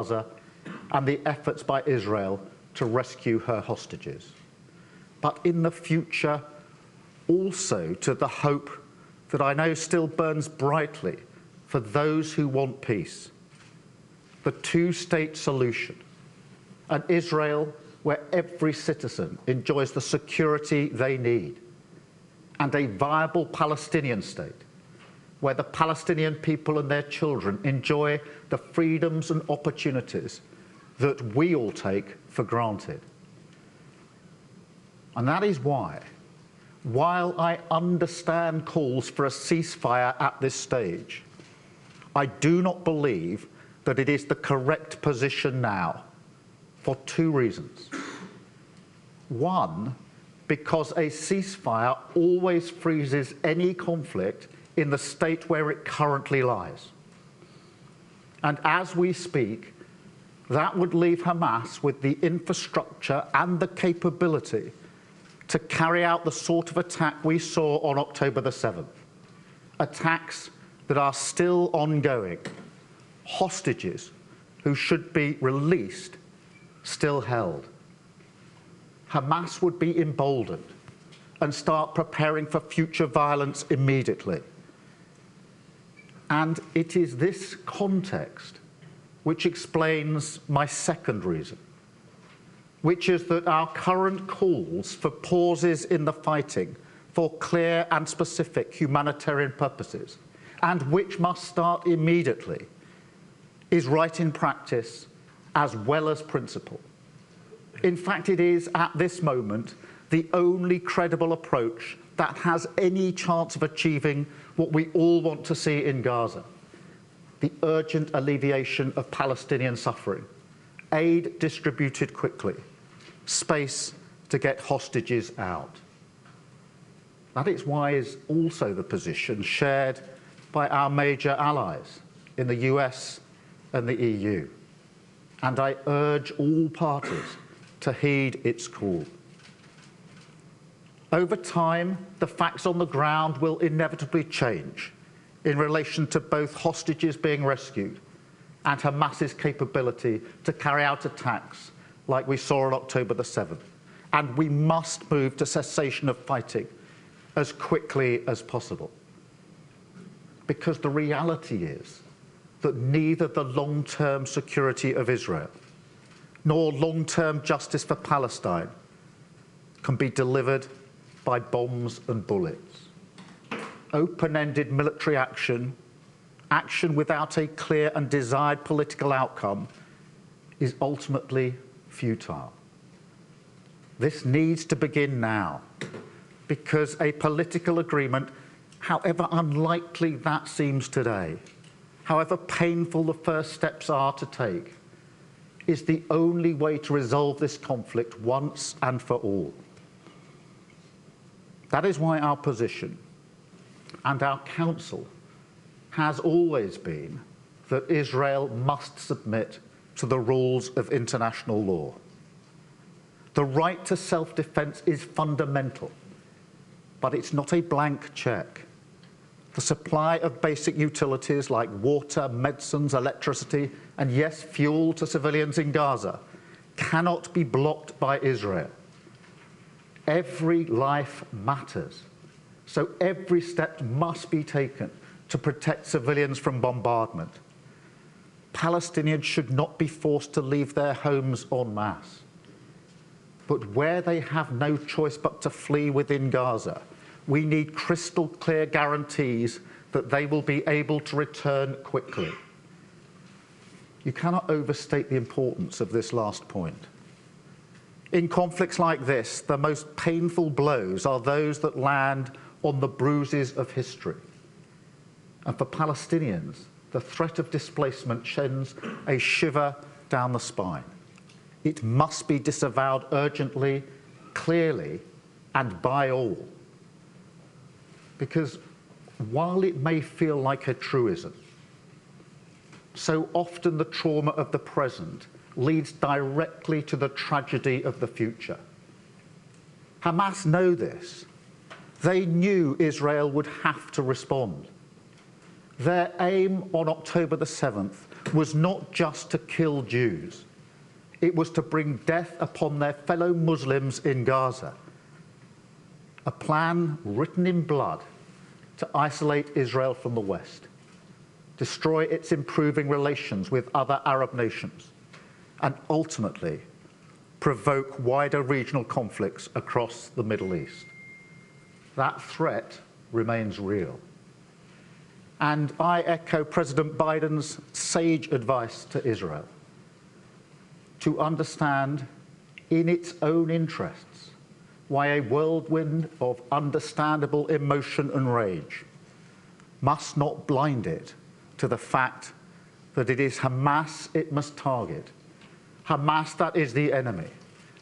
Gaza and the efforts by Israel to rescue her hostages, but in the future also to the hope that I know still burns brightly for those who want peace, the two-state solution, an Israel where every citizen enjoys the security they need, and a viable Palestinian state where the Palestinian people and their children enjoy the freedoms and opportunities that we all take for granted. And that is why, while I understand calls for a ceasefire at this stage, I do not believe that it is the correct position now, for two reasons. One, because a ceasefire always freezes any conflict in the state where it currently lies. And as we speak, that would leave Hamas with the infrastructure and the capability to carry out the sort of attack we saw on October the 7th. Attacks that are still ongoing, hostages who should be released still held. Hamas would be emboldened and start preparing for future violence immediately. And it is this context which explains my second reason, which is that our current calls for pauses in the fighting for clear and specific humanitarian purposes, and which must start immediately, is right in practice as well as principle. In fact, it is at this moment the only credible approach that has any chance of achieving what we all want to see in Gaza: the urgent alleviation of Palestinian suffering, aid distributed quickly, space to get hostages out. That is why is also the position shared by our major allies in the US and the EU. And I urge all parties to heed its call. Over time, the facts on the ground will inevitably change in relation to both hostages being rescued and Hamas's capability to carry out attacks like we saw on October the 7th. And we must move to cessation of fighting as quickly as possible. Because the reality is that neither the long-term security of Israel nor long-term justice for Palestine can be delivered by bombs and bullets. Open-ended military action, action without a clear and desired political outcome, is ultimately futile. This needs to begin now, because a political agreement, however unlikely that seems today, however painful the first steps are to take, is the only way to resolve this conflict once and for all. That is why our position and our counsel has always been that Israel must submit to the rules of international law. The right to self-defense is fundamental, but it's not a blank check. The supply of basic utilities like water, medicines, electricity, and yes, fuel to civilians in Gaza cannot be blocked by Israel. Every life matters, so every step must be taken to protect civilians from bombardment. Palestinians should not be forced to leave their homes en masse. But where they have no choice but to flee within Gaza, we need crystal clear guarantees that they will be able to return quickly. You cannot overstate the importance of this last point. In conflicts like this, the most painful blows are those that land on the bruises of history. And for Palestinians, the threat of displacement sends a shiver down the spine. It must be disavowed urgently, clearly, and by all. Because while it may feel like a truism, so often the trauma of the present leads directly to the tragedy of the future. Hamas know this. They knew Israel would have to respond. Their aim on October the 7th was not just to kill Jews. It was to bring death upon their fellow Muslims in Gaza. A plan written in blood to isolate Israel from the West, destroy its improving relations with other Arab nations, and ultimately provoke wider regional conflicts across the Middle East. That threat remains real. And I echo President Biden's sage advice to Israel to understand in its own interests why a whirlwind of understandable emotion and rage must not blind it to the fact that it is Hamas it must target. Hamas that is the enemy.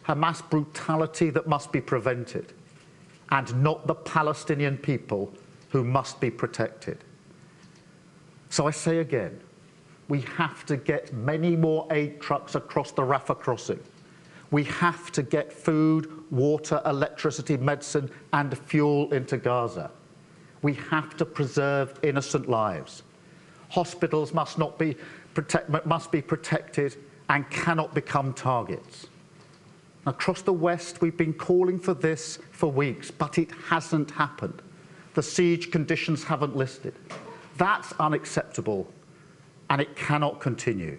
Hamas brutality that must be prevented, and not the Palestinian people who must be protected. So I say again, we have to get many more aid trucks across the Rafah crossing. We have to get food, water, electricity, medicine, and fuel into Gaza. We have to preserve innocent lives. Hospitals must be protected and cannot become targets. Across the West, we've been calling for this for weeks, but it hasn't happened. The siege conditions haven't lifted. That's unacceptable, and it cannot continue.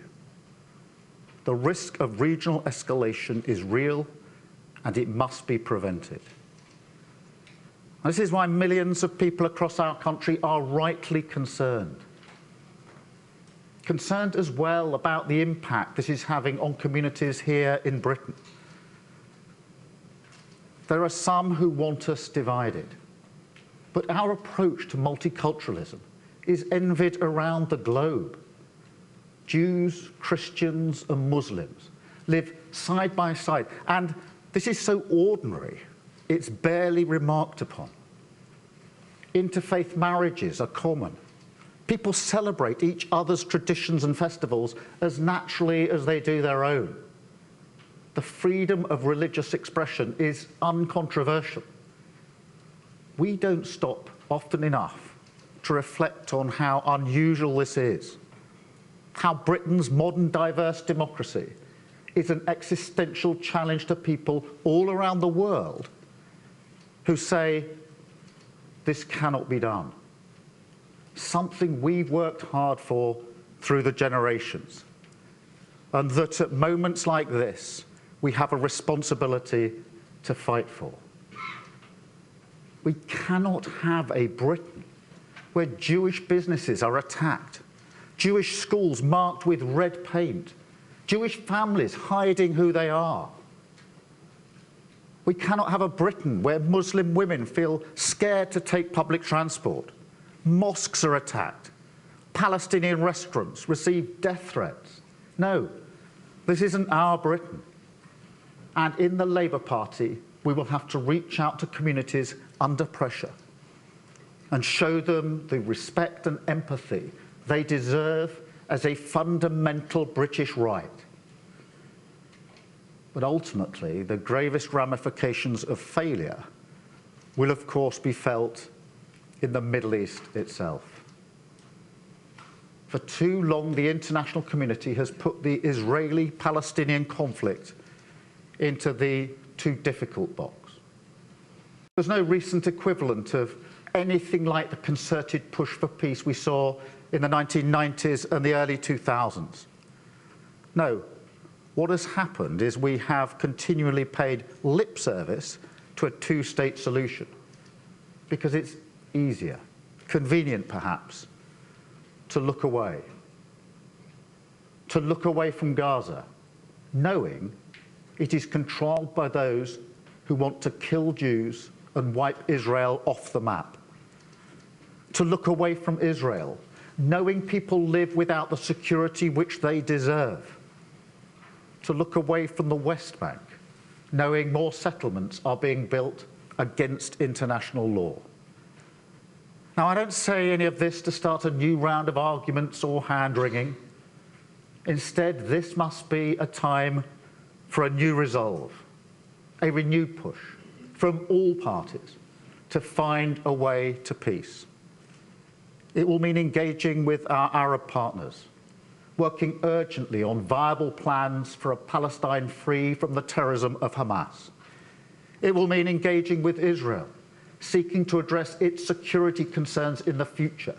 The risk of regional escalation is real, and it must be prevented. This is why millions of people across our country are rightly concerned. Concerned as well about the impact this is having on communities here in Britain. There are some who want us divided, but our approach to multiculturalism is envied around the globe. Jews, Christians, and Muslims live side by side, and this is so ordinary, it's barely remarked upon. Interfaith marriages are common. People celebrate each other's traditions and festivals as naturally as they do their own. The freedom of religious expression is uncontroversial. We don't stop often enough to reflect on how unusual this is, how Britain's modern diverse democracy is an existential challenge to people all around the world who say, this cannot be done. Something we've worked hard for through the generations, and that at moments like this, we have a responsibility to fight for. We cannot have a Britain where Jewish businesses are attacked, Jewish schools marked with red paint, Jewish families hiding who they are. We cannot have a Britain where Muslim women feel scared to take public transport, mosques are attacked, Palestinian restaurants receive death threats. No, this isn't our Britain. And in the Labour Party, we will have to reach out to communities under pressure and show them the respect and empathy they deserve as a fundamental British right. But ultimately, the gravest ramifications of failure will, of course, be felt in the Middle East itself. For too long, the international community has put the Israeli-Palestinian conflict into the too difficult box. There's no recent equivalent of anything like the concerted push for peace we saw in the 1990s and the early 2000s. No, what has happened is we have continually paid lip service to a two-state solution because it's easier, convenient perhaps, to look away from Gaza, knowing it is controlled by those who want to kill Jews and wipe Israel off the map. To look away from Israel, knowing people live without the security which they deserve. To look away from the West Bank, knowing more settlements are being built against international law. Now, I don't say any of this to start a new round of arguments or hand-wringing. Instead, this must be a time for a new resolve, a renewed push from all parties to find a way to peace. It will mean engaging with our Arab partners, working urgently on viable plans for a Palestine free from the terrorism of Hamas. It will mean engaging with Israel, seeking to address its security concerns in the future,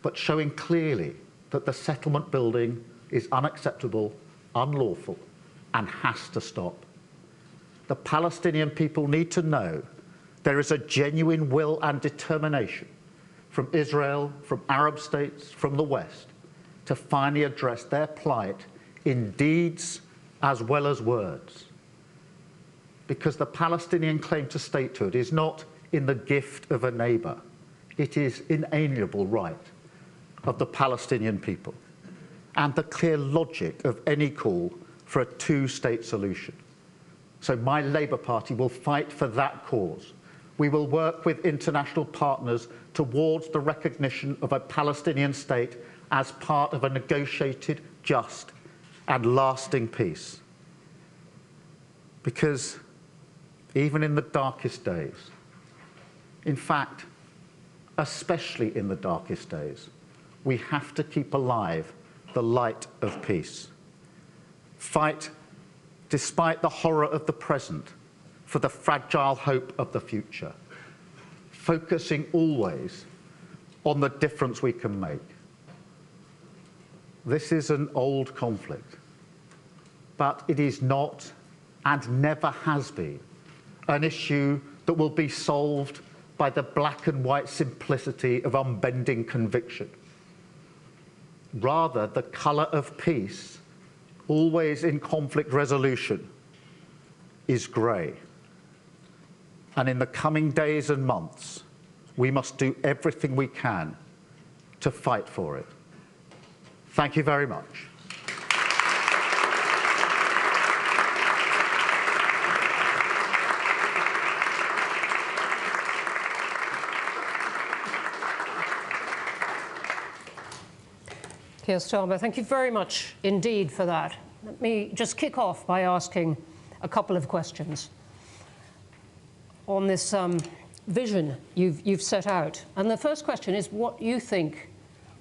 but showing clearly that the settlement building is unacceptable, unlawful, and has to stop. The Palestinian people need to know there is a genuine will and determination from Israel, from Arab states, from the West, to finally address their plight in deeds as well as words. Because the Palestinian claim to statehood is not in the gift of a neighbour. It is inalienable right of the Palestinian people and the clear logic of any call for a two-state solution. So my Labour Party will fight for that cause. We will work with international partners towards the recognition of a Palestinian state as part of a negotiated, just and lasting peace. Because even in the darkest days, in fact, especially in the darkest days, we have to keep alive the light of peace. Fight, despite the horror of the present, for the fragile hope of the future, focusing always on the difference we can make. This is an old conflict, but it is not, and never has been, an issue that will be solved by the black and white simplicity of unbending conviction. Rather, the colour of peace, always in conflict resolution, is grey. And in the coming days and months, we must do everything we can to fight for it. Thank you very much. Keir Starmer, thank you very much indeed for that. Let me just kick off by asking a couple of questions on this vision you've set out. And the first question is what you think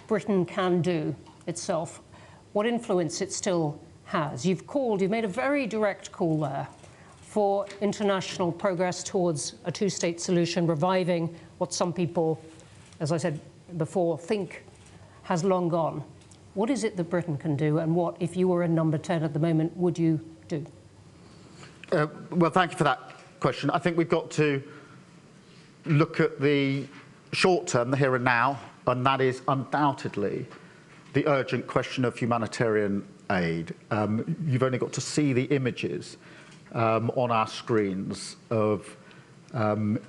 Britain can do itself, what influence it still has. You've made a very direct call there for international progress towards a two-state solution, reviving what some people, as I said before, think has long gone. What is it that Britain can do, and what, if you were in number 10 at the moment, would you do? Well, thank you for that question. I think we've got to look at the short term, the here and now, and that is undoubtedly the urgent question of humanitarian aid. You've only got to see the images on our screens of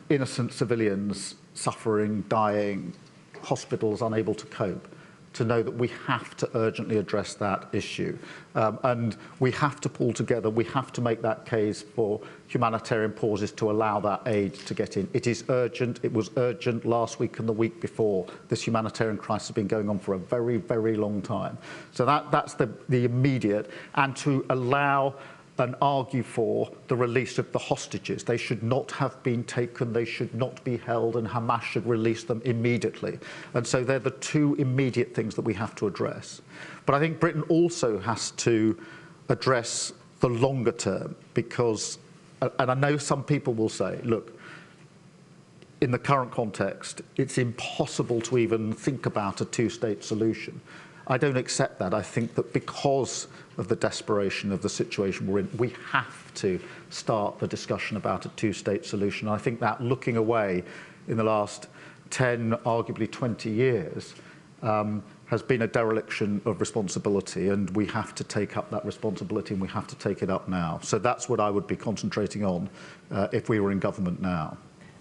innocent civilians suffering, dying, hospitals unable to cope, to know that we have to urgently address that issue. And we have to pull together, we have to make that case for humanitarian pauses to allow that aid to get in. It is urgent. It was urgent last week and the week before. This humanitarian crisis has been going on for a very, very long time. So that's the immediate, and to allow and argue for the release of the hostages. They should not have been taken, they should not be held, and Hamas should release them immediately. And so they're the two immediate things that we have to address. But I think Britain also has to address the longer term, because, and I know some people will say, look, in the current context, it's impossible to even think about a two-state solution. I don't accept that. I think that because of the desperation of the situation we're in, we have to start the discussion about a two-state solution. I think that looking away in the last 10, arguably 20 years, has been a dereliction of responsibility, and we have to take up that responsibility, and we have to take it up now. So that's what I would be concentrating on if we were in government now.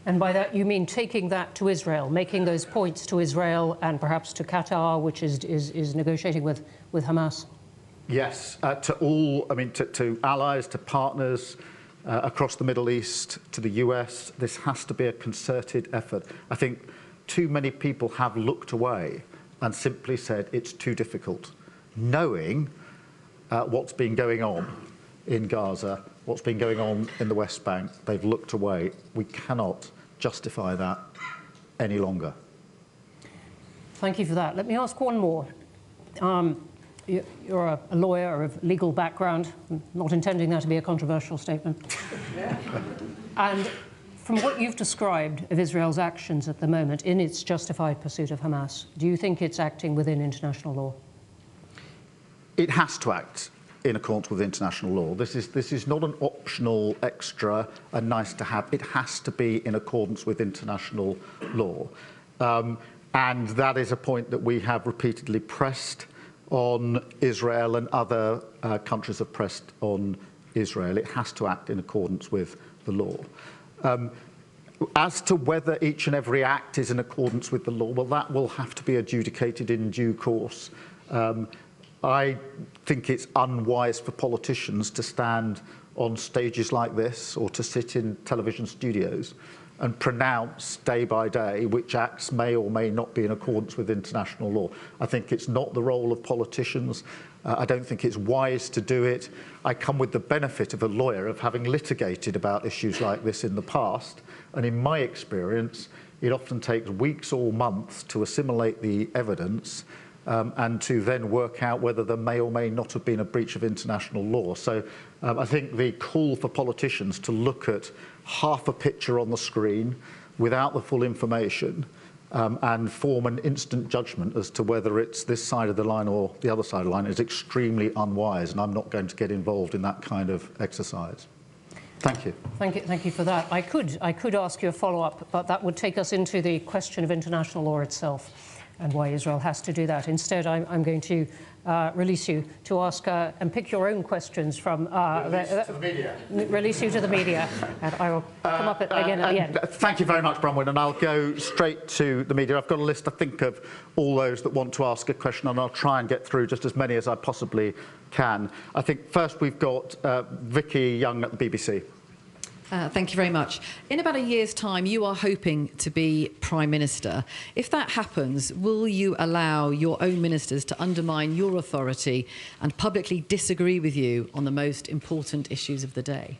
And by that you mean taking that to Israel, making those points to Israel and perhaps to Qatar, which is negotiating with Hamas? Yes, to all, I mean, to allies, to partners across the Middle East, to the US. This has to be a concerted effort. I think too many people have looked away and simply said it's too difficult, knowing what's been going on in Gaza, what's been going on in the West Bank. They've looked away. We cannot justify that any longer. Thank you for that. Let me ask one more. You're a lawyer of legal background. I'm not intending that to be a controversial statement. And from what you've described of Israel's actions at the moment in its justified pursuit of Hamas, do you think it's acting within international law? It has to act in accordance with international law. This is not an optional extra and nice to have. It has to be in accordance with international law. And that is a point that we have repeatedly pressed on Israel, and other countries have pressed on Israel. It has to act in accordance with the law. As to whether each and every act is in accordance with the law, well, that will have to be adjudicated in due course. I think it's unwise for politicians to stand on stages like this or to sit in television studios and pronounce day by day which acts may or may not be in accordance with international law. I think it's not the role of politicians. I don't think it's wise to do it. I come with the benefit of a lawyer of having litigated about issues like this in the past, and in my experience, it often takes weeks or months to assimilate the evidence and to then work out whether there may or may not have been a breach of international law. So I think the call for politicians to look at half a picture on the screen without the full information and form an instant judgment as to whether it's this side of the line or the other side of the line is extremely unwise, and I'm not going to get involved in that kind of exercise. Thank you. Thank you for that. I could ask you a follow-up, but that would take us into the question of international law itself and why Israel has to do that. Instead, I'm going to release you to ask and pick your own questions from the media. Release you to the media, and I will come up again at the end. Thank you very much, Bronwyn, and I'll go straight to the media. I've got a list, I think, of all those that want to ask a question, and I'll try and get through just as many as I possibly can. I think first we've got Vicky Young at the BBC. Thank you very much. In about a year's time, you are hoping to be Prime Minister. If that happens, will you allow your own ministers to undermine your authority and publicly disagree with you on the most important issues of the day?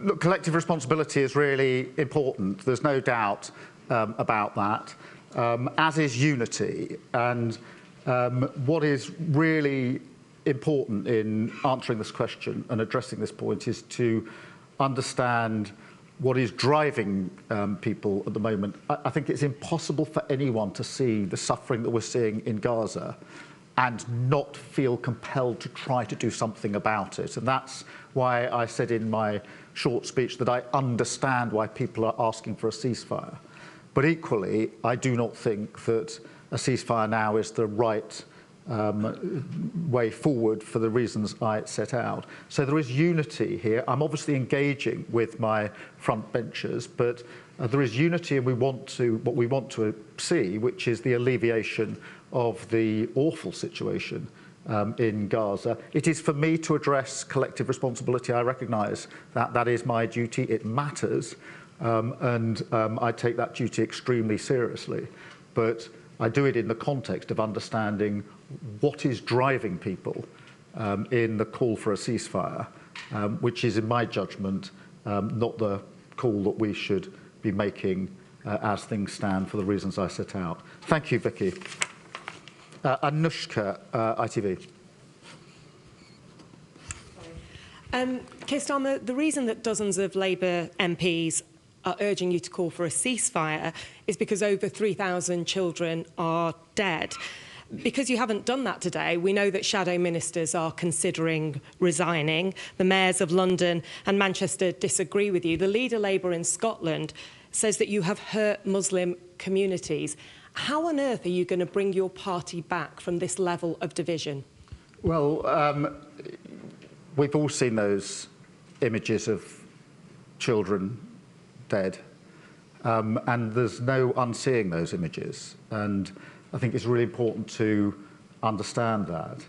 Look, collective responsibility is really important. There's no doubt about that, as is unity. And what is really important in answering this question and addressing this point is to understand what is driving people at the moment. I think it's impossible for anyone to see the suffering that we're seeing in Gaza and not feel compelled to try to do something about it. And that's why I said in my short speech that I understand why people are asking for a ceasefire. But equally, I do not think that a ceasefire now is the right way forward for the reasons I set out. So there is unity here. I'm obviously engaging with my front benchers, but there is unity, and what we want to see, which is the alleviation of the awful situation in Gaza. It is for me to address collective responsibility. I recognise that that is my duty. It matters, and I take that duty extremely seriously. But I do it in the context of understanding what is driving people in the call for a ceasefire, which is, in my judgment, not the call that we should be making as things stand for the reasons I set out. Thank you, Vicky. Anushka, ITV. Keir Starmer, the reason that dozens of Labour MPs are urging you to call for a ceasefire is because over 3,000 children are dead. Because you haven't done that today, we know that shadow ministers are considering resigning. The mayors of London and Manchester disagree with you. The leader Labour in Scotland says that you have hurt Muslim communities. How on earth are you going to bring your party back from this level of division? Well, we've all seen those images of children dead, and there's no unseeing those images, and I think it's really important to understand that.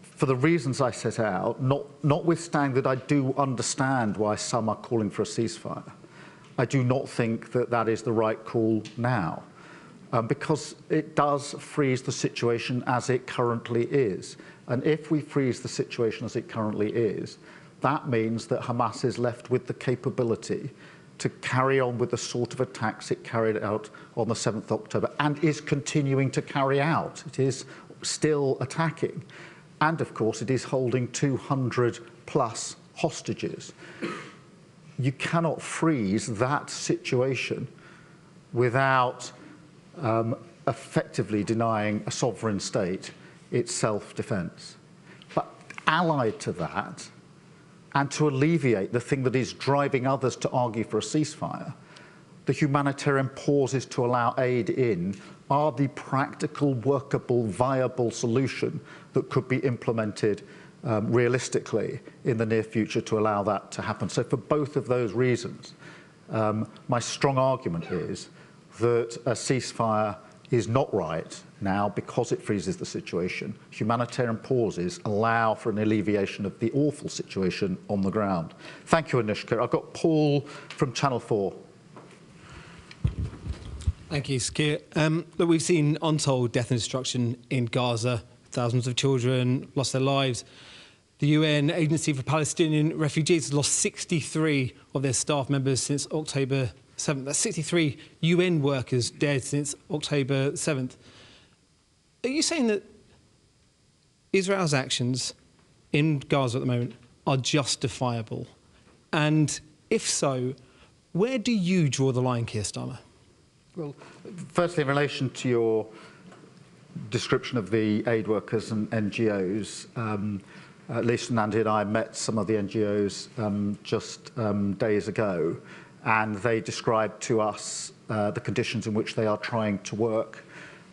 For the reasons I set out, notwithstanding that I do understand why some are calling for a ceasefire, I do not think that that is the right call now, because it does freeze the situation as it currently is. And if we freeze the situation as it currently is, that means that Hamas is left with the capability to carry on with the sort of attacks it carried out on the 7th of October and is continuing to carry out. It is still attacking. And of course, it is holding 200 plus hostages. You cannot freeze that situation without effectively denying a sovereign state its self-defense. But allied to that, and to alleviate the thing that is driving others to argue for a ceasefire, the humanitarian pauses to allow aid in are the practical, workable, viable solution that could be implemented realistically in the near future to allow that to happen. So for both of those reasons, my strong argument is that a ceasefire is not right now because it freezes the situation. Humanitarian pauses allow for an alleviation of the awful situation on the ground. Thank you, Anushka. I've got Paul from Channel 4. Thank you, Keir. Look, we've seen untold death and destruction in Gaza. Thousands of children lost their lives. The UN Agency for Palestinian Refugees has lost 63 of their staff members since October 7th. That's 63 UN workers dead since October 7th. Are you saying that Israel's actions in Gaza at the moment are justifiable? And if so, where do you draw the line, Keir Starmer? Well, firstly, in relation to your description of the aid workers and NGOs, Lisa and Andy and I met some of the NGOs just days ago, and they described to us the conditions in which they are trying to work.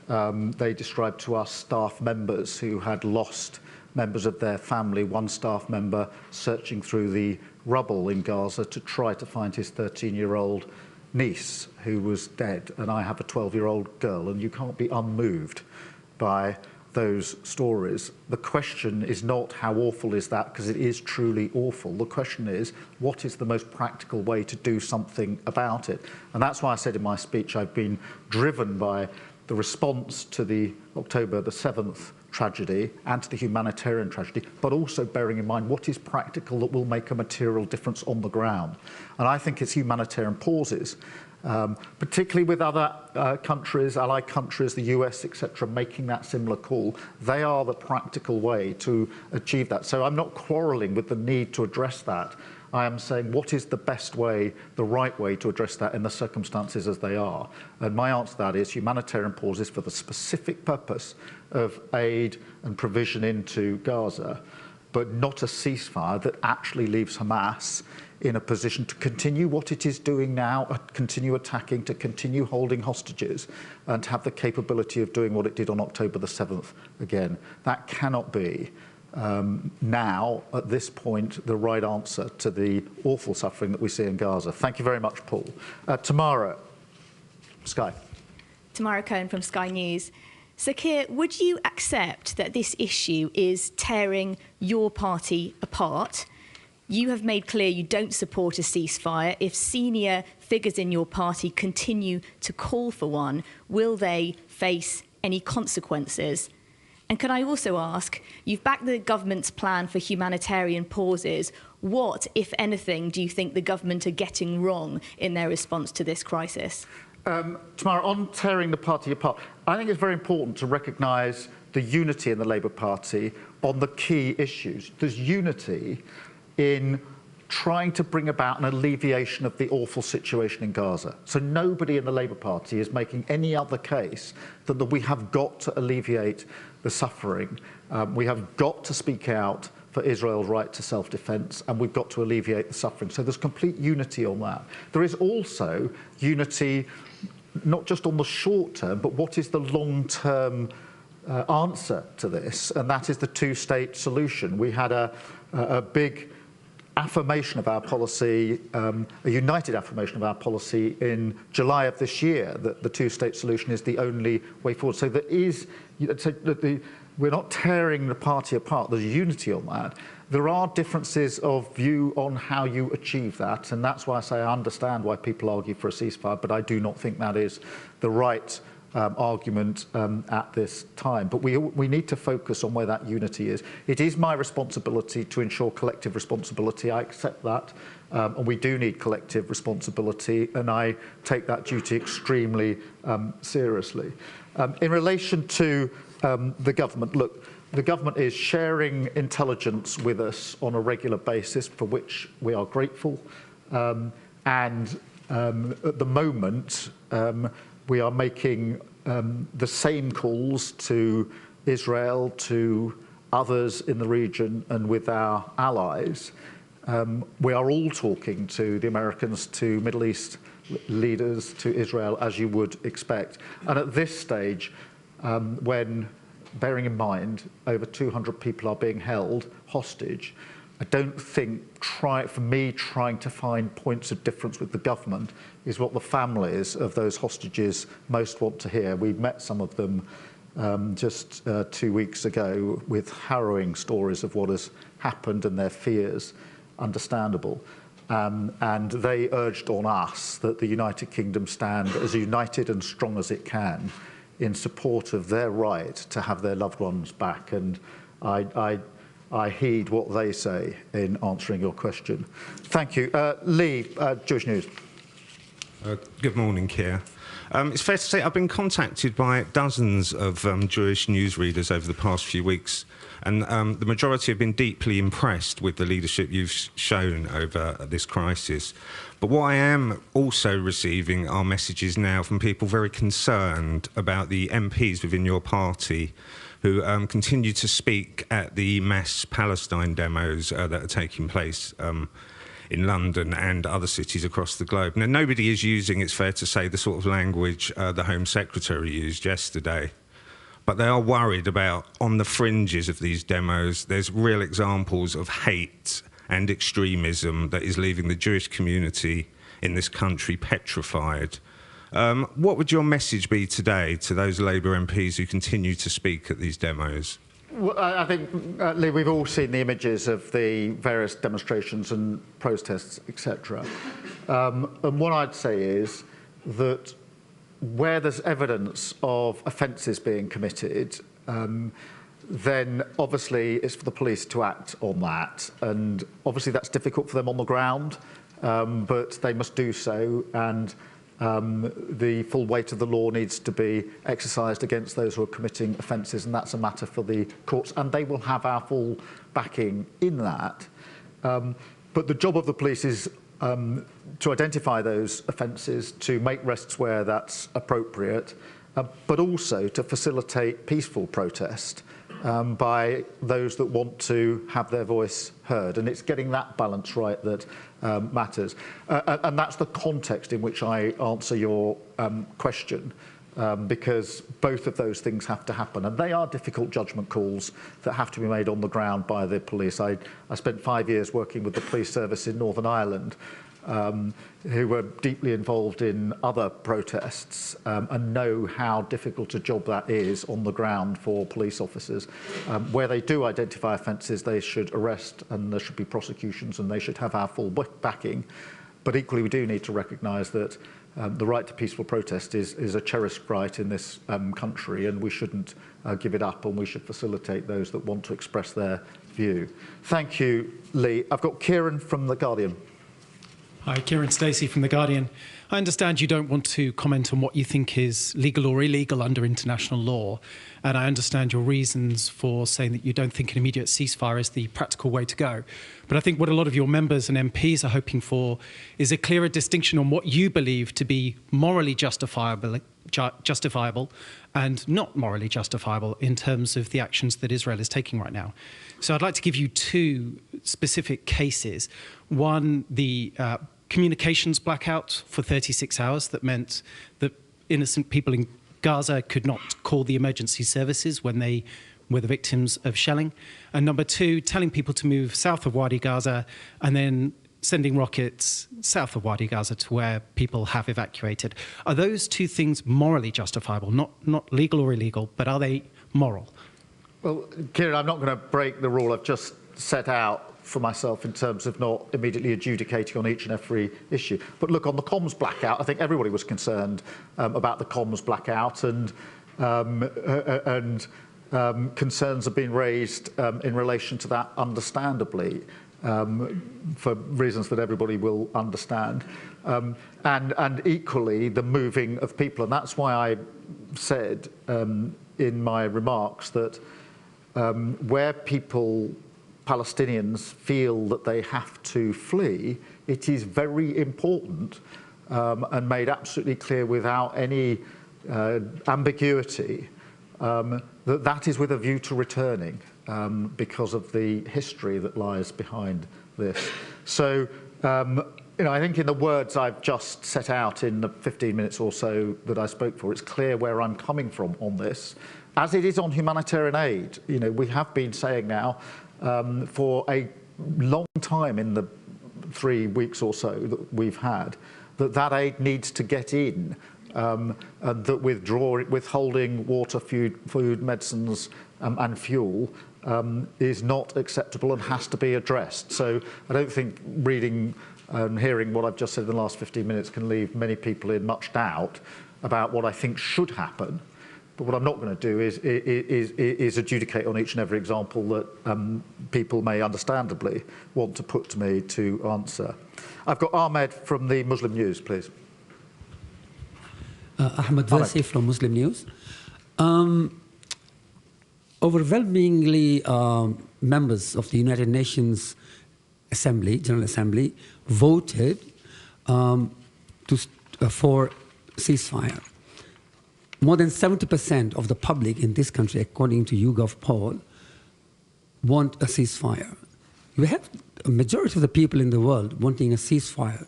They described to us staff members who had lost members of their family, one staff member searching through the rubble in Gaza to try to find his 13-year-old niece who was dead, and I have a 12-year-old girl, and you can't be unmoved by those stories. The question is not how awful is that, because it is truly awful. The question is, what is the most practical way to do something about it? And that's why I said in my speech I've been driven by the response to the October the 7th tragedy and to the humanitarian tragedy, but also bearing in mind what is practical that will make a material difference on the ground. And I think it's humanitarian pauses, particularly with other countries, allied countries, the US, etc., making that similar call. They are the practical way to achieve that. So I'm not quarrelling with the need to address that. I am saying what is the best way, the right way to address that in the circumstances as they are. And my answer to that is humanitarian pauses for the specific purpose of aid and provision into Gaza, but not a ceasefire that actually leaves Hamas in a position to continue what it is doing now, continue attacking, to continue holding hostages, and to have the capability of doing what it did on October the 7th again. That cannot be now, at this point, the right answer to the awful suffering that we see in Gaza. Thank you very much, Paul. Tamara, Sky. Tamara Cohen from Sky News. So, Keir, would you accept that this issue is tearing your party apart? You have made clear you don't support a ceasefire. If senior figures in your party continue to call for one, will they face any consequences? And can I also ask, you've backed the government's plan for humanitarian pauses. What, if anything, do you think the government are getting wrong in their response to this crisis? Tamara, on tearing the party apart, I think it's very important to recognise the unity in the Labour Party on the key issues. There's unity in trying to bring about an alleviation of the awful situation in Gaza. So nobody in the Labour Party is making any other case than that we have got to alleviate the suffering. We have got to speak out for Israel's right to self-defense, and we've got to alleviate the suffering. So there's complete unity on that. There is also unity not just on the short term, but what is the long-term answer to this, and that is the two-state solution. We had a big affirmation of our policy, a united affirmation of our policy in July of this year, that the two-state solution is the only way forward. So there is, we're not tearing the party apart, there's unity on that. There are differences of view on how you achieve that, and that's why I say I understand why people argue for a ceasefire, but I do not think that is the right argument at this time. But we need to focus on where that unity is. It is my responsibility to ensure collective responsibility. I accept that. And we do need collective responsibility, and I take that duty extremely seriously. In relation to the government. Look, the government is sharing intelligence with us on a regular basis, for which we are grateful. At the moment, we are making the same calls to Israel, to others in the region, and with our allies. We are all talking to the Americans, to Middle East leaders, to Israel, as you would expect. And at this stage, when, bearing in mind, over 200 people are being held hostage, I don't think for me trying to find points of difference with the government is what the families of those hostages most want to hear. We met some of them just 2 weeks ago with harrowing stories of what has happened and their fears, understandable. And they urged on us that the United Kingdom stand as united and strong as it can in support of their right to have their loved ones back. And I heed what they say in answering your question. Thank you. Lee, Jewish News. Good morning, Keir. It's fair to say I've been contacted by dozens of Jewish newsreaders over the past few weeks, and the majority have been deeply impressed with the leadership you've shown over this crisis. But what I am also receiving are messages now from people very concerned about the MPs within your party who continue to speak at the mass Palestine demos that are taking place in London and other cities across the globe. Now, nobody is using, it's fair to say, the sort of language the Home Secretary used yesterday. But they are worried about, on the fringes of these demos, there's real examples of hate and extremism that is leaving the Jewish community in this country petrified. What would your message be today to those Labour MPs who continue to speak at these demos? Well, I think, Lee, we've all seen the images of the various demonstrations and protests, etc. And what I'd say is that where there's evidence of offences being committed, then obviously it's for the police to act on that. And obviously that's difficult for them on the ground, but they must do so. And the full weight of the law needs to be exercised against those who are committing offences, and that's a matter for the courts, and they will have our full backing in that. But the job of the police is to identify those offences, to make arrests where that's appropriate, but also to facilitate peaceful protest by those that want to have their voice heard. And it's getting that balance right that matters. And that's the context in which I answer your question, because both of those things have to happen. And they are difficult judgment calls that have to be made on the ground by the police. I spent 5 years working with the police service in Northern Ireland, who were deeply involved in other protests and know how difficult a job that is on the ground for police officers. Where they do identify offences, they should arrest and there should be prosecutions and they should have our full backing. But equally, we do need to recognise that the right to peaceful protest is a cherished right in this country, and we shouldn't give it up, and we should facilitate those that want to express their view. Thank you, Lee. I've got Kieran from The Guardian. Hi, Kieran Stacey from The Guardian. I understand you don't want to comment on what you think is legal or illegal under international law, and I understand your reasons for saying that you don't think an immediate ceasefire is the practical way to go. But I think what a lot of your members and MPs are hoping for is a clearer distinction on what you believe to be morally justifiable and not morally justifiable in terms of the actions that Israel is taking right now. So I'd like to give you two specific cases. One, the communications blackout for 36 hours that meant that innocent people in Gaza could not call the emergency services when they were the victims of shelling. And number two, telling people to move south of Wadi Gaza and then sending rockets south of Wadi Gaza to where people have evacuated. Are those two things morally justifiable? Not legal or illegal, but are they moral? Well, Kieran, I'm not going to break the rule I've just set out for myself in terms of not immediately adjudicating on each and every issue. But look, on the comms blackout, I think everybody was concerned about the comms blackout, and concerns have been raised in relation to that, understandably, for reasons that everybody will understand. And equally, the moving of people. And that's why I said in my remarks that where Palestinians feel that they have to flee, it is very important and made absolutely clear without any ambiguity that that is with a view to returning because of the history that lies behind this. So, I think in the words I've just set out in the 15 minutes or so that I spoke for, it's clear where I'm coming from on this, as it is on humanitarian aid. We have been saying now for a long time in the 3 weeks or so that we've had, that aid needs to get in, and that withholding water, food, medicines and fuel is not acceptable and has to be addressed. So I don't think reading and hearing what I've just said in the last 15 minutes can leave many people in much doubt about what I think should happen. But what I'm not going to do is adjudicate on each and every example that people may understandably want to put to me to answer. I've got Ahmed from the Muslim News, please. Ahmed Versi from Muslim News. Overwhelmingly, members of the United Nations General Assembly, voted for ceasefire. More than 70% of the public in this country, according to YouGov poll, want a ceasefire. We have a majority of the people in the world wanting a ceasefire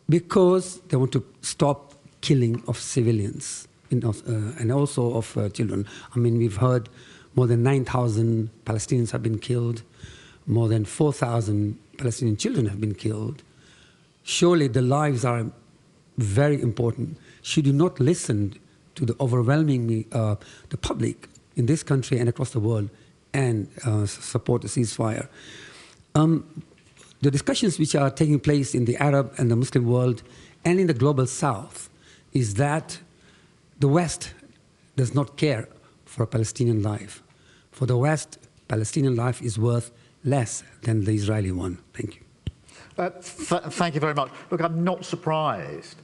because they want to stop killing of civilians and also of children. I mean, we've heard more than 9,000 Palestinians have been killed, more than 4,000 Palestinian children have been killed. Surely the lives are very important. Should you not listen to the overwhelming the public in this country and across the world and support the ceasefire? The discussions which are taking place in the Arab and the Muslim world and in the global South is that the West does not care for a Palestinian life. For the West, Palestinian life is worth less than the Israeli one. Thank you. Thank you very much. Look, I'm not surprised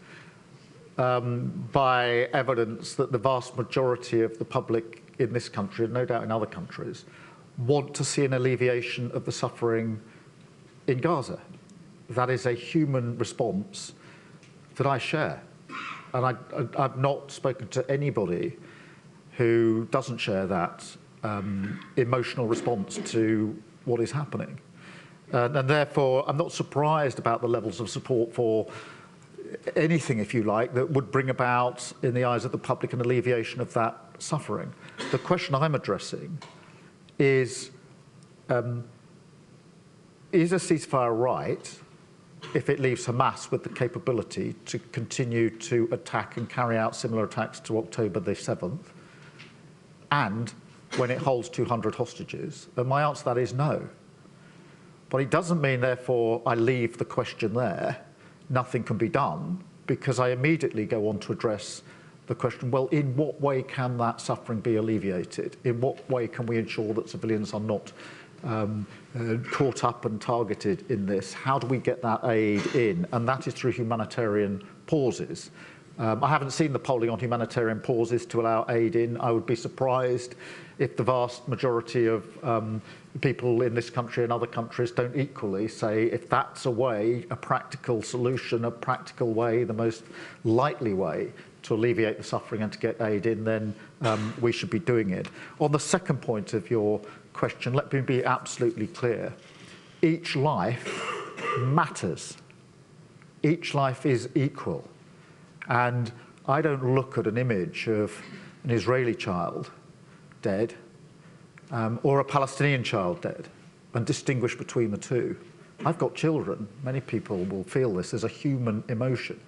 by evidence that the vast majority of the public in this country, and no doubt in other countries, want to see an alleviation of the suffering in Gaza. That is a human response that I share. And I've not spoken to anybody who doesn't share that emotional response to what is happening. And therefore, I'm not surprised about the levels of support for anything, if you like, that would bring about, in the eyes of the public, an alleviation of that suffering. The question I'm addressing is a ceasefire right if it leaves Hamas with the capability to continue to attack and carry out similar attacks to October the 7th, and when it holds 200 hostages? And my answer to that is no. But it doesn't mean, therefore, I leave the question there, nothing can be done, because I immediately go on to address the question, well, in what way can that suffering be alleviated? In what way can we ensure that civilians are not caught up and targeted in this? How do we get that aid in? And that is through humanitarian pauses. I haven't seen the polling on humanitarian pauses to allow aid in. I would be surprised if the vast majority of people in this country and other countries don't equally say, if that's a way, a practical solution, a practical way, the most likely way to alleviate the suffering and to get aid in, then we should be doing it. On the second point of your question, let me be absolutely clear. Each life matters. Each life is equal. And I don't look at an image of an Israeli child dead or a Palestinian child dead and distinguish between the two. I've got children. Many people will feel this as a human emotion.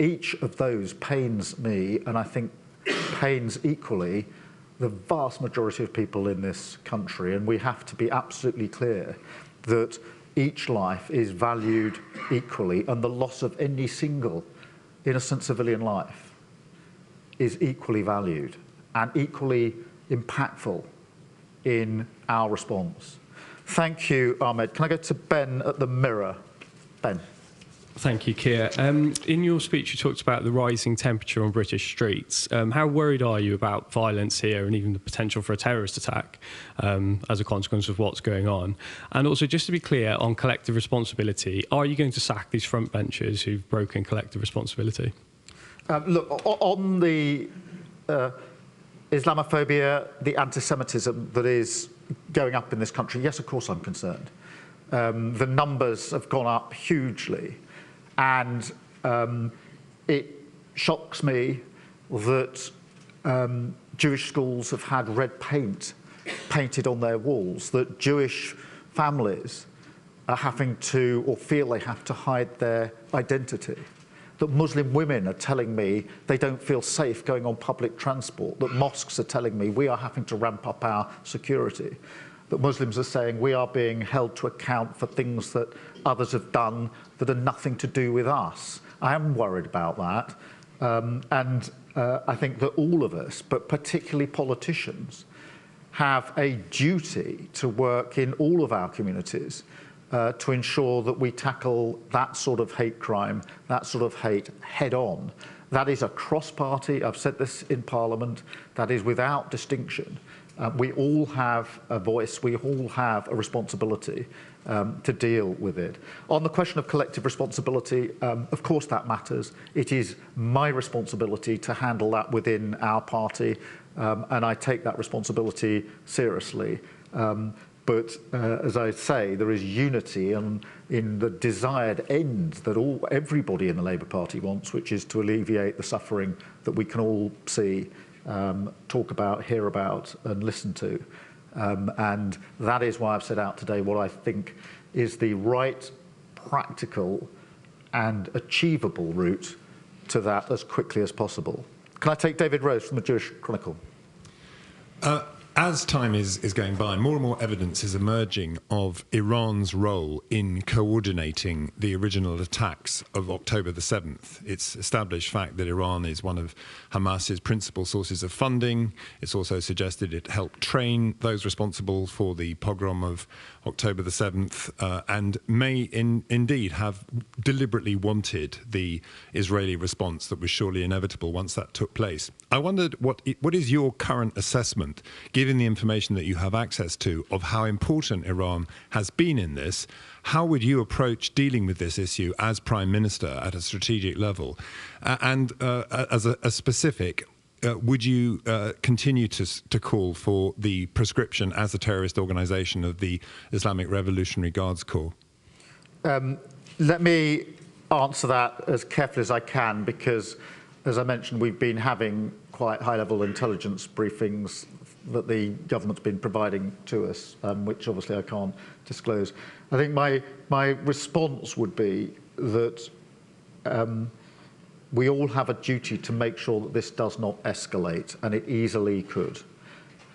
Each of those pains me, and I think pains equally the vast majority of people in this country, and we have to be absolutely clear that each life is valued equally, and the loss of any single innocent civilian life is equally valued and equally impactful in our response. Thank you, Ahmed. Can I go to Ben at the Mirror? Ben. Thank you, Keir. In your speech, you talked about the rising temperature on British streets. How worried are you about violence here and even the potential for a terrorist attack as a consequence of what's going on? And also, just to be clear, on collective responsibility, are you going to sack these front benchers who've broken collective responsibility? Look, on the Islamophobia, the anti-Semitism that is going up in this country, yes, of course I'm concerned. The numbers have gone up hugely. And it shocks me that Jewish schools have had red paint painted on their walls, that Jewish families are having to, or feel they have to, hide their identity, that Muslim women are telling me they don't feel safe going on public transport, that mosques are telling me we are having to ramp up our security, that Muslims are saying we are being held to account for things that others have done that are nothing to do with us. I am worried about that. I think that all of us, but particularly politicians, have a duty to work in all of our communities to ensure that we tackle that sort of hate crime, that sort of hate head on. That is across party. I've said this in Parliament. That is without distinction. We all have a voice. We all have a responsibility to deal with it. On the question of collective responsibility, of course that matters. It is my responsibility to handle that within our party, and I take that responsibility seriously. But as I say, there is unity in the desired end that everybody in the Labour Party wants, which is to alleviate the suffering that we can all see, talk about, hear about, and listen to. And that is why I've set out today what I think is the right, practical and achievable route to that as quickly as possible. Can I take David Rose from the Jewish Chronicle? As time is going by, more and more evidence is emerging of Iran's role in coordinating the original attacks of October the 7th. It's established fact that Iran is one of Hamas's principal sources of funding. It's also suggested it helped train those responsible for the pogrom of October the 7th and may indeed have deliberately wanted the Israeli response that was surely inevitable once that took place. I wondered what is your current assessment, given the information that you have access to, of how important Iran has been in this? How would you approach dealing with this issue as Prime Minister at a strategic level? And as a specific, would you continue to call for the proscription as a terrorist organisation of the Islamic Revolutionary Guards Corps? Let me answer that as carefully as I can, because, as I mentioned, we've been having quite high-level intelligence briefings that the government's been providing to us, which obviously I can't disclose. I think my response would be that we all have a duty to make sure that this does not escalate, and it easily could.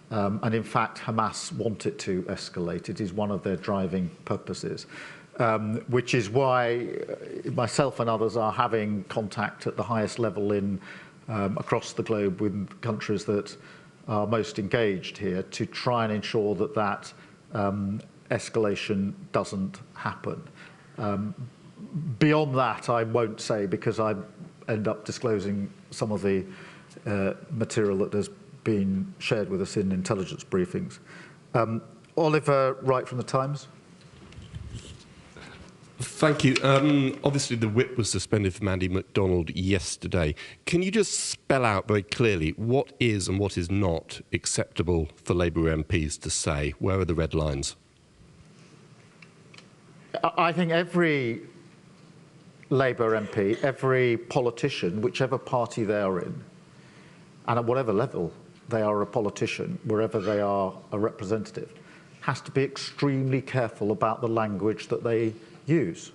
And in fact, Hamas want it to escalate. It is one of their driving purposes, which is why myself and others are having contact at the highest level across the globe with countries that are most engaged here to try and ensure that that escalation doesn't happen. Beyond that, I won't say, because I end up disclosing some of the material that has been shared with us in intelligence briefings. Oliver Wright from the Times. Thank you. Obviously, the whip was suspended from Andy MacDonald yesterday. Can you just spell out very clearly what is and what is not acceptable for Labour MPs to say? Where are the red lines? I think every Labour MP, every politician, whichever party they are in, and at whatever level they are a politician, wherever they are a representative, has to be extremely careful about the language that they use,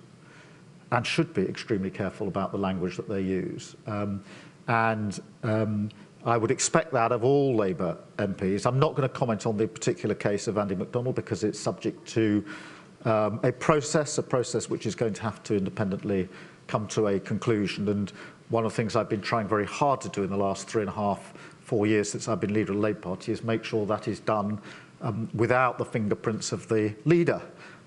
and should be extremely careful about the language that they use. I would expect that of all Labour MPs. I'm not going to comment on the particular case of Andy MacDonald because it's subject to a process which is going to have to independently come to a conclusion. And one of the things I've been trying very hard to do in the last 3.5, 4 years since I've been leader of the Labour Party is make sure that is done without the fingerprints of the leader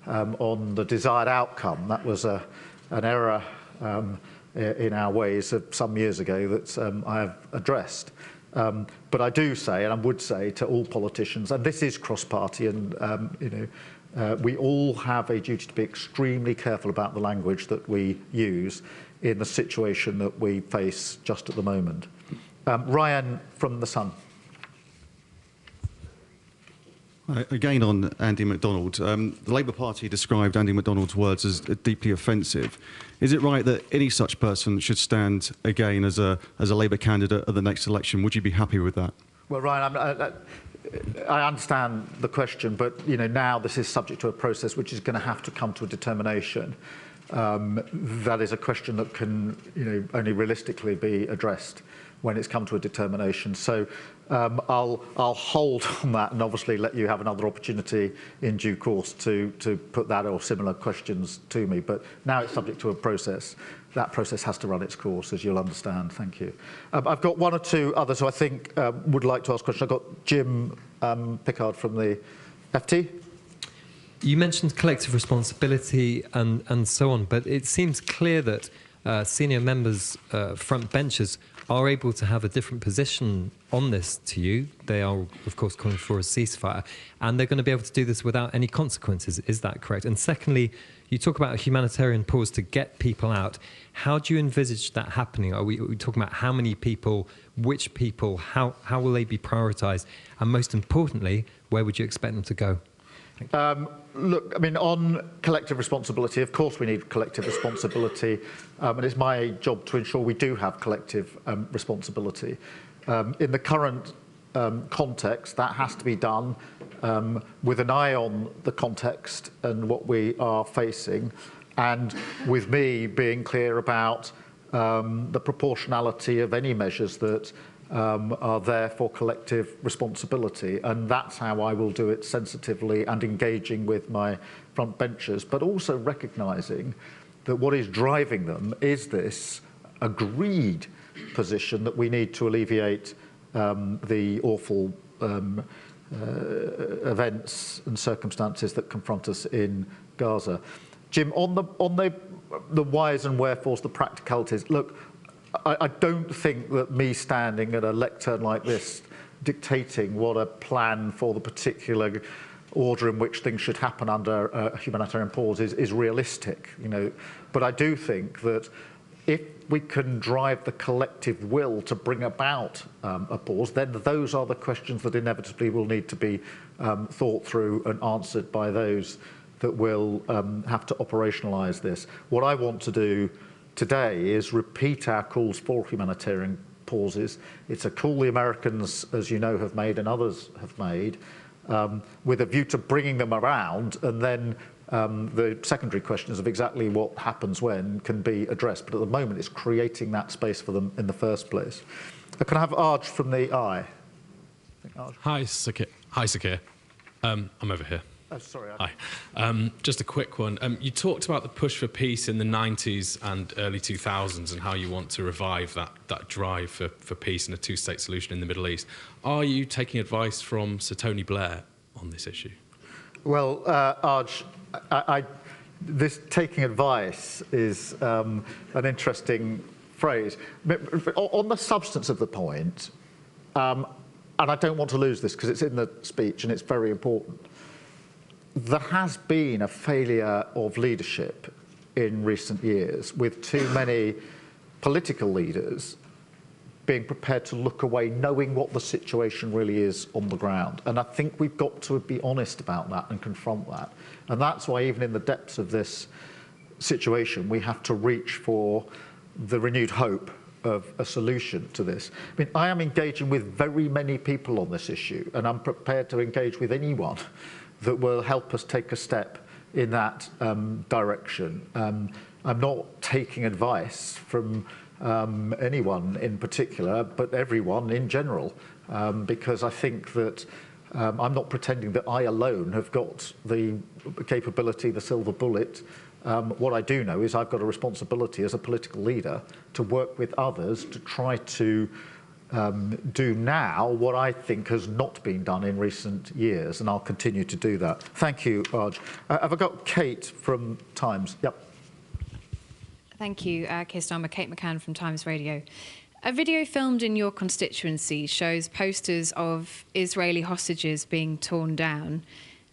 on the desired outcome. That was an error in our ways of some years ago that I have addressed. But I do say, and I would say to all politicians, and this is cross-party, and we all have a duty to be extremely careful about the language that we use in the situation that we face just at the moment. Ryan from The Sun. Again on Andy MacDonald, the Labour Party described Andy MacDonald's words as deeply offensive. Is it right that any such person should stand again as a Labour candidate at the next election? Would you be happy with that? Well, Ryan, I understand the question, but now this is subject to a process which is going to have to come to a determination. That is a question that can only realistically be addressed when it's come to a determination. So I'll hold on that and obviously let you have another opportunity in due course to put that or similar questions to me. But now it's subject to a process. That process has to run its course, as you'll understand. Thank you. I've got one or two others who I think would like to ask questions. I've got Jim Pickard from the FT. You mentioned collective responsibility and so on, but it seems clear that senior members, front benchers, are able to have a different position on this to you. They are, of course, calling for a ceasefire, and they're going to be able to do this without any consequences. Is that correct? And secondly, you talk about a humanitarian pause to get people out. How do you envisage that happening? Are we talking about how many people, which people, how will they be prioritised? And most importantly, where would you expect them to go? Look, I mean, on collective responsibility, of course we need collective responsibility, and it's my job to ensure we do have collective responsibility. In the current context, that has to be done with an eye on the context and what we are facing, and with me being clear about the proportionality of any measures that are there for collective responsibility, and that's how I will do it, sensitively and engaging with my front benchers, but also recognising that what is driving them is this agreed position that we need to alleviate the awful events and circumstances that confront us in Gaza. Jim, on the whys and wherefores, the practicalities, look, I don't think that me standing at a lectern like this dictating what a plan for the particular order in which things should happen under a humanitarian pause is realistic, But I do think that if we can drive the collective will to bring about a pause, then those are the questions that inevitably will need to be thought through and answered by those that will have to operationalise this. What I want to do today is repeat our calls for humanitarian pauses. It's a call the Americans, as you know, have made and others have made, with a view to bringing them around, and then the secondary questions of exactly what happens when can be addressed. But at the moment, it's creating that space for them in the first place. Can I have Arj from the Eye? Hi, Sakir. Hi, Sakir. I'm over here. Oh, sorry. Hi. Just a quick one. You talked about the push for peace in the 90s and early 2000s and how you want to revive that drive for peace and a two-state solution in the Middle East. Are you taking advice from Sir Tony Blair on this issue? Well, Arj, this taking advice is an interesting phrase. On the substance of the point, and I don't want to lose this because it's in the speech and it's very important, there has been a failure of leadership in recent years, with too many political leaders being prepared to look away, knowing what the situation really is on the ground. And I think we've got to be honest about that and confront that. And that's why even in the depths of this situation, we have to reach for the renewed hope of a solution to this. I mean, I am engaging with very many people on this issue, and I'm prepared to engage with anyone that will help us take a step in that direction. I'm not taking advice from anyone in particular, but everyone in general, because I think that I'm not pretending that I alone have got the capability, the silver bullet. What I do know is I've got a responsibility as a political leader to work with others to try to do now what I think has not been done in recent years, and I'll continue to do that. Thank you, Arj. Have I got Kate from Times? Yep. Thank you, Keir Starmer. Kate McCann from Times Radio. A video filmed in your constituency shows posters of Israeli hostages being torn down.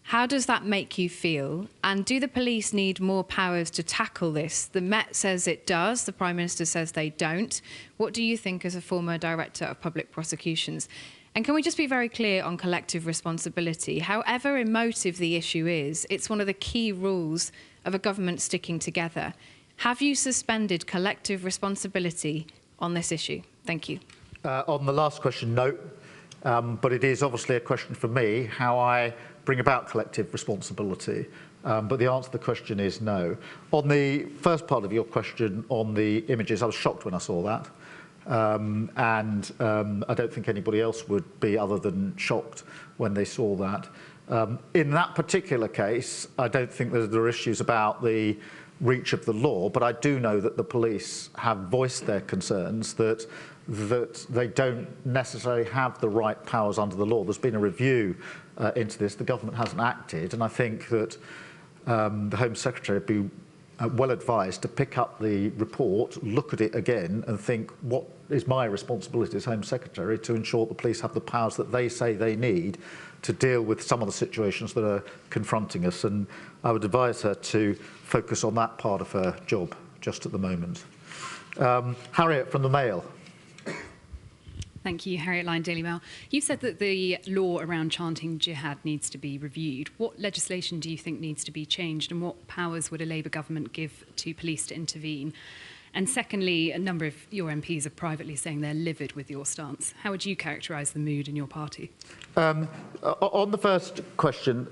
How does that make you feel? And do the police need more powers to tackle this? The Met says it does. The Prime Minister says they don't. What do you think as a former Director of Public Prosecutions? And can we just be very clear on collective responsibility? However emotive the issue is, it's one of the key rules of a government sticking together. Have you suspended collective responsibility on this issue? Thank you. On the last question, no. But it is obviously a question for me, how I bring about collective responsibility. But the answer to the question is no. On the first part of your question on the images, I was shocked when I saw that. I don't think anybody else would be other than shocked when they saw that. In that particular case, I don't think there are issues about the reach of the law, but I do know that the police have voiced their concerns that they don't necessarily have the right powers under the law. There's been a review into this. The government hasn't acted, and I think that the Home Secretary would be well advised to pick up the report, look at it again, and think, what is my responsibility as Home Secretary to ensure the police have the powers that they say they need to deal with some of the situations that are confronting us. And I would advise her to focus on that part of her job just at the moment. Harriet from the Mail. Thank you. Harriet Lyon, Daily Mail. You've said that the law around chanting jihad needs to be reviewed. What legislation do you think needs to be changed, and what powers would a Labour government give to police to intervene? And secondly, a number of your MPs are privately saying they're livid with your stance. How would you characterise the mood in your party? On the first question,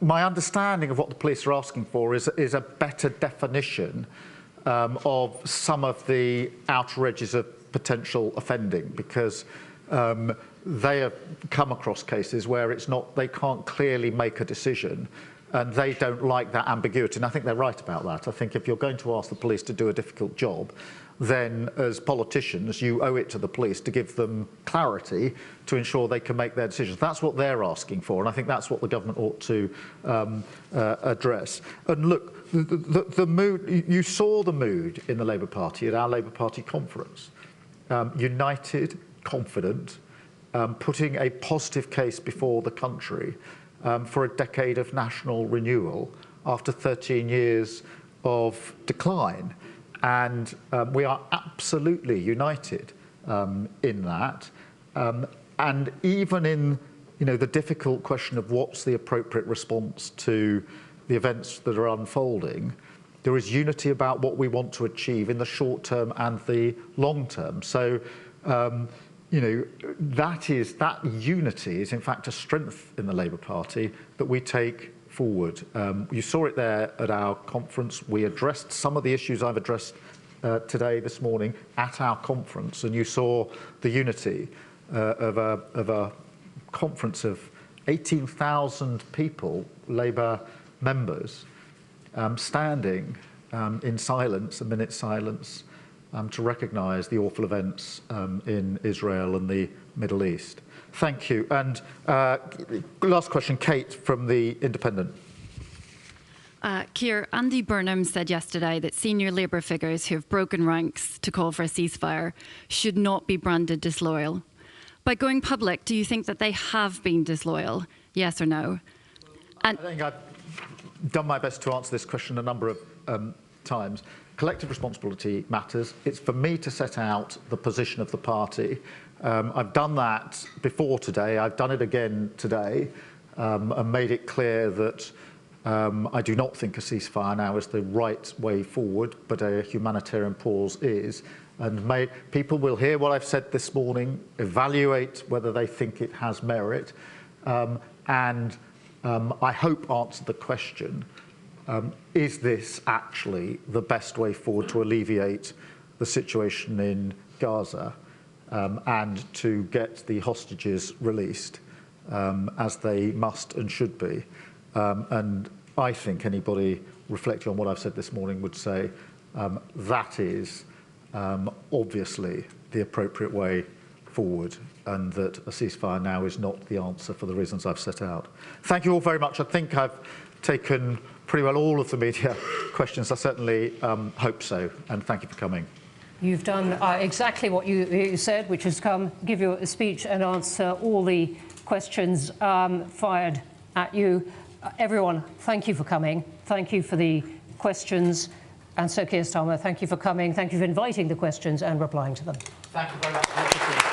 my understanding of what the police are asking for is a better definition of some of the outer edges of potential offending, because they have come across cases where they can't clearly make a decision, and they don't like that ambiguity. And I think they're right about that. I think if you're going to ask the police to do a difficult job, then as politicians, you owe it to the police to give them clarity to ensure they can make their decisions. That's what they're asking for, and I think that's what the government ought to address. And look, the mood, you saw the mood in the Labour Party at our Labour Party conference. United, confident, putting a positive case before the country for a decade of national renewal after 13 years of decline. And we are absolutely united in that. And even in the difficult question of what's the appropriate response to the events that are unfolding, there is unity about what we want to achieve in the short term and the long term. So, that unity is in fact a strength in the Labour Party that we take forward. You saw it there at our conference. We addressed some of the issues I've addressed this morning at our conference, and you saw the unity of a conference of 18,000 people, Labour members, standing in silence, a minute's silence, to recognise the awful events in Israel and the Middle East. Thank you. And last question, Kate from The Independent. Keir, Andy Burnham said yesterday that senior Labour figures who have broken ranks to call for a ceasefire should not be branded disloyal. By going public, do you think that they have been disloyal? Yes or no? And I think I've done my best to answer this question a number of times. Collective responsibility matters. It's for me to set out the position of the party. I've done that before today. I've done it again today and made it clear that I do not think a ceasefire now is the right way forward, but a humanitarian pause is. And people will hear what I've said this morning, evaluate whether they think it has merit, and I hope answer the question, is this actually the best way forward to alleviate the situation in Gaza and to get the hostages released as they must and should be? And I think anybody reflecting on what I've said this morning would say that is obviously the appropriate way forward, and that a ceasefire now is not the answer for the reasons I've set out. Thank you all very much. I think I've taken pretty well all of the media questions. I certainly hope so, and thank you for coming. You've done exactly what you said, which is come, give you a speech and answer all the questions fired at you. Everyone, thank you for coming. Thank you for the questions. And Sir Keir Starmer, thank you for coming. Thank you for inviting the questions and replying to them. Thank you very much.